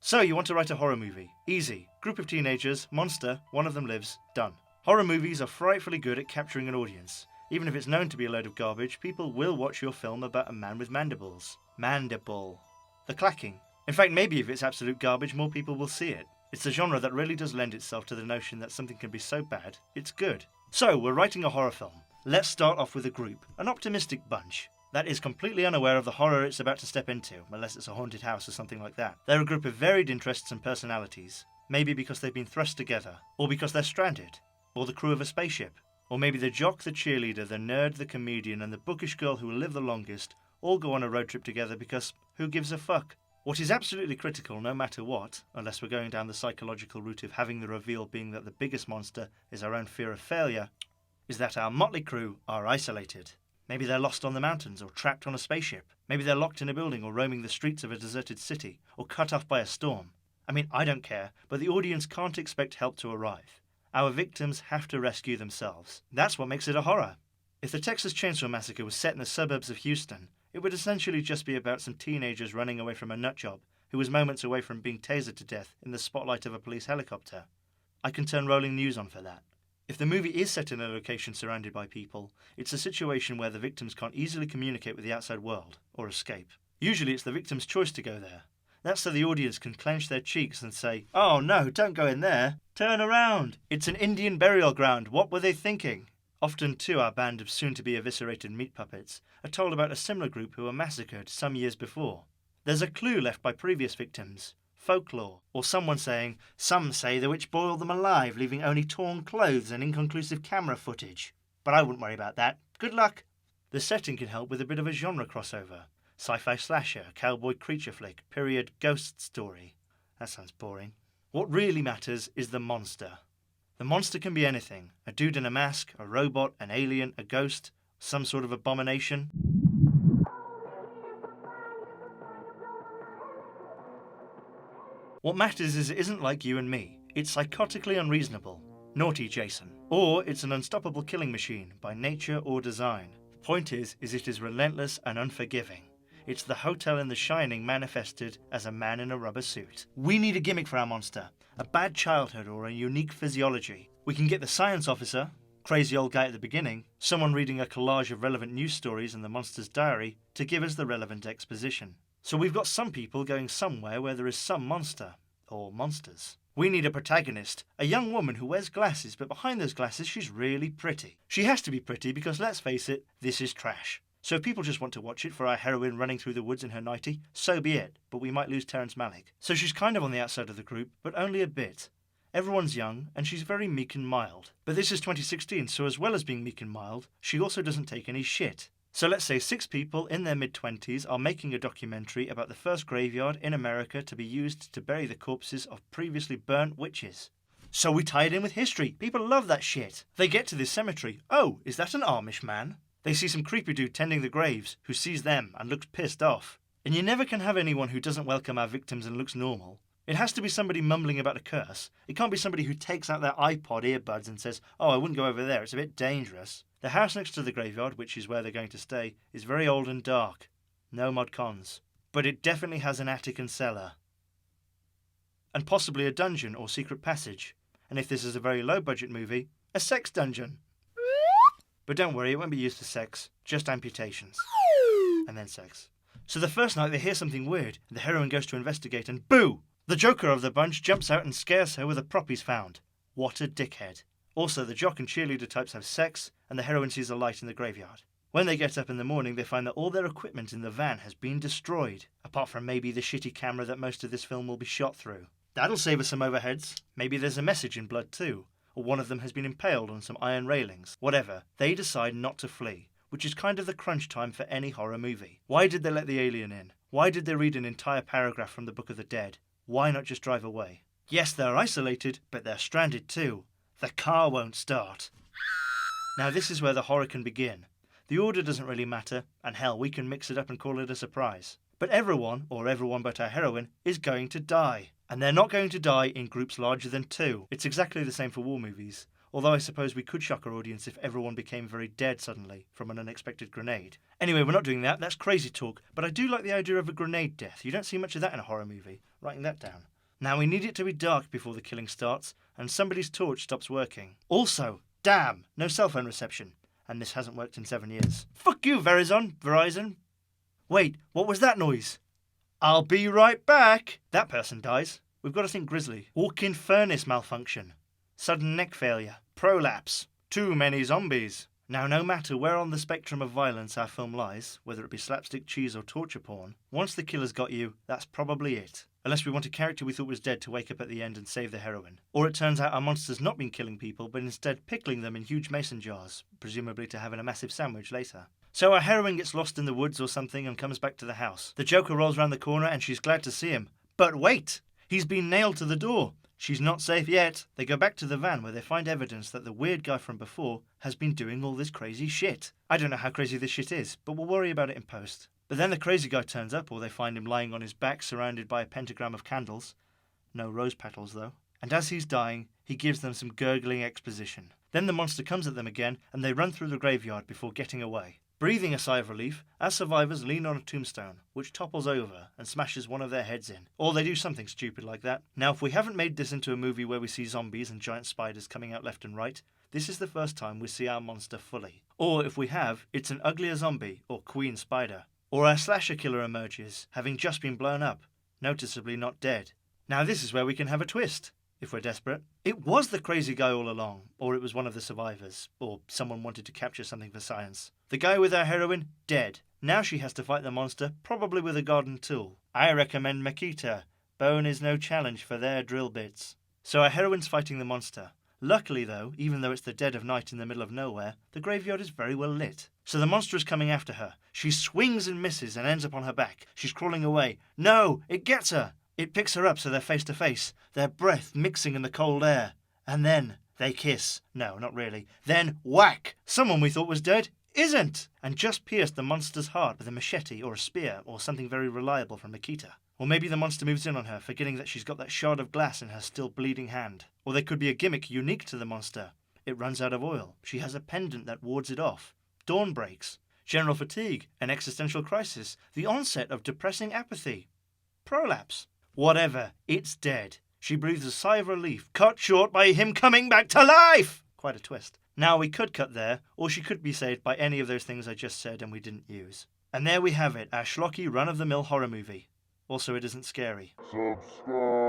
So you want to write a horror movie. Easy. Group of teenagers, monster, one of them lives, done. Horror movies are frightfully good at capturing an audience. Even if it's known to be a load of garbage, people will watch your film about a man with mandibles. Mandible. The clacking. In fact, maybe if it's absolute garbage, more people will see it. It's a genre that really does lend itself to the notion that something can be so bad, it's good. So, we're writing a horror film. Let's start off with a group, an optimistic bunch, that is completely unaware of the horror it's about to step into, unless it's a haunted house or something like that. They're a group of varied interests and personalities, maybe because they've been thrust together, or because they're stranded, or the crew of a spaceship, or maybe the jock, the cheerleader, the nerd, the comedian, and the bookish girl who will live the longest all go on a road trip together because who gives a fuck? What is absolutely critical no matter what, unless we're going down the psychological route of having the reveal being that the biggest monster is our own fear of failure, is that our motley crew are isolated. Maybe they're lost on the mountains or trapped on a spaceship. Maybe they're locked in a building or roaming the streets of a deserted city or cut off by a storm. I mean, I don't care, but the audience can't expect help to arrive. Our victims have to rescue themselves. That's what makes it a horror. If the Texas Chainsaw Massacre was set in the suburbs of Houston, it would essentially just be about some teenagers running away from a nutjob who was moments away from being tasered to death in the spotlight of a police helicopter. I can turn rolling news on for that. If the movie is set in a location surrounded by people, it's a situation where the victims can't easily communicate with the outside world, or escape. Usually it's the victim's choice to go there. That's so the audience can clench their cheeks and say, "Oh no, don't go in there. Turn around. It's an Indian burial ground. What were they thinking?" Often, too, our band of soon-to-be eviscerated meat puppets are told about a similar group who were massacred some years before. There's a clue left by previous victims, folklore, or someone saying, "Some say the witch boiled them alive, leaving only torn clothes and inconclusive camera footage. But I wouldn't worry about that. Good luck." The setting can help with a bit of a genre crossover. Sci-fi slasher, cowboy creature flick, period ghost story. That sounds boring. What really matters is the monster. The monster can be anything. A dude in a mask, a robot, an alien, a ghost, some sort of abomination. What matters is it isn't like you and me. It's psychotically unreasonable. Naughty Jason. Or it's an unstoppable killing machine, by nature or design. The point is it is relentless and unforgiving. It's the hotel in The Shining manifested as a man in a rubber suit. We need a gimmick for our monster. A bad childhood or a unique physiology. We can get the science officer, crazy old guy at the beginning, someone reading a collage of relevant news stories in the monster's diary to give us the relevant exposition. So we've got some people going somewhere where there is some monster, or monsters. We need a protagonist, a young woman who wears glasses, but behind those glasses she's really pretty. She has to be pretty because, let's face it, this is trash. So if people just want to watch it for our heroine running through the woods in her nightie, so be it, but we might lose Terrence Malick. So she's kind of on the outside of the group, but only a bit. Everyone's young, and she's very meek and mild. But this is 2016, so as well as being meek and mild, she also doesn't take any shit. So let's say 6 people in their mid-20s are making a documentary about the first graveyard in America to be used to bury the corpses of previously burnt witches. So we tie it in with history. People love that shit. They get to this cemetery. Oh, is that an Amish man? They see some creepy dude tending the graves, who sees them and looks pissed off. And you never can have anyone who doesn't welcome our victims and looks normal. It has to be somebody mumbling about a curse. It can't be somebody who takes out their iPod earbuds and says, "Oh, I wouldn't go over there, it's a bit dangerous." The house next to the graveyard, which is where they're going to stay, is very old and dark. No mod cons. But it definitely has an attic and cellar. And possibly a dungeon or secret passage. And if this is a very low-budget movie, a sex dungeon. But don't worry, it won't be used for sex, just amputations. And then sex. So the first night they hear something weird, and the heroine goes to investigate, and boo! The joker of the bunch jumps out and scares her with a prop he's found. What a dickhead. Also, the jock and cheerleader types have sex, and the heroine sees a light in the graveyard. When they get up in the morning, they find that all their equipment in the van has been destroyed, apart from maybe the shitty camera that most of this film will be shot through. That'll save us some overheads. Maybe there's a message in blood too. Or one of them has been impaled on some iron railings. Whatever, they decide not to flee, which is kind of the crunch time for any horror movie. Why did they let the alien in? Why did they read an entire paragraph from the Book of the Dead? Why not just drive away? Yes, they're isolated, but they're stranded too. The car won't start. Now this is where the horror can begin. The order doesn't really matter, and hell, we can mix it up and call it a surprise. But everyone, or everyone but our heroine, is going to die. And they're not going to die in groups larger than 2. It's exactly the same for war movies. Although I suppose we could shock our audience if everyone became very dead suddenly from an unexpected grenade. Anyway, we're not doing that. That's crazy talk. But I do like the idea of a grenade death. You don't see much of that in a horror movie. Writing that down. Now we need it to be dark before the killing starts, and somebody's torch stops working. Also, damn, no cell phone reception. And this hasn't worked in 7 years. Fuck you, Verizon. Wait, what was that noise? I'll be right back. That person dies. We've got to think grisly. Walk-in furnace malfunction. Sudden neck failure. Prolapse. Too many zombies. Now, no matter where on the spectrum of violence our film lies, whether it be slapstick cheese or torture porn, once the killer's got you, that's probably it. Unless we want a character we thought was dead to wake up at the end and save the heroine. Or it turns out our monster's not been killing people, but instead pickling them in huge mason jars, presumably to have in a massive sandwich later. So our heroine gets lost in the woods or something and comes back to the house. The Joker rolls around the corner and she's glad to see him. But wait! He's been nailed to the door. She's not safe yet. They go back to the van where they find evidence that the weird guy from before has been doing all this crazy shit. I don't know how crazy this shit is, but we'll worry about it in post. But then the crazy guy turns up, or they find him lying on his back surrounded by a pentagram of candles. No rose petals though. And as he's dying, he gives them some gurgling exposition. Then the monster comes at them again, and they run through the graveyard before getting away. Breathing a sigh of relief, our survivors lean on a tombstone, which topples over and smashes one of their heads in. Or they do something stupid like that. Now, if we haven't made this into a movie where we see zombies and giant spiders coming out left and right, this is the first time we see our monster fully. Or if we have, it's an uglier zombie, or queen spider. Or our slasher killer emerges, having just been blown up, noticeably not dead. Now this is where we can have a twist. If we're desperate. It was the crazy guy all along, or it was one of the survivors, or someone wanted to capture something for science. The guy with our heroine, dead. Now she has to fight the monster, probably with a garden tool. I recommend Makita. Bone is no challenge for their drill bits. So our heroine's fighting the monster. Luckily though, even though it's the dead of night in the middle of nowhere, the graveyard is very well lit. So the monster is coming after her. She swings and misses and ends up on her back. She's crawling away. No! It gets her! It picks her up so they're face to face, their breath mixing in the cold air. And then they kiss. No, not really. Then whack! Someone we thought was dead isn't! And just pierced the monster's heart with a machete or a spear or something very reliable from Nikita. Or maybe the monster moves in on her, forgetting that she's got that shard of glass in her still bleeding hand. Or there could be a gimmick unique to the monster. It runs out of oil. She has a pendant that wards it off. Dawn breaks. General fatigue. An existential crisis. The onset of depressing apathy. Prolapse. Whatever, it's dead. She breathes a sigh of relief, cut short by him coming back to life! Quite a twist. Now we could cut there, or she could be saved by any of those things I just said and we didn't use. And there we have it, our schlocky run-of-the-mill horror movie. Also, it isn't scary. Subscribe!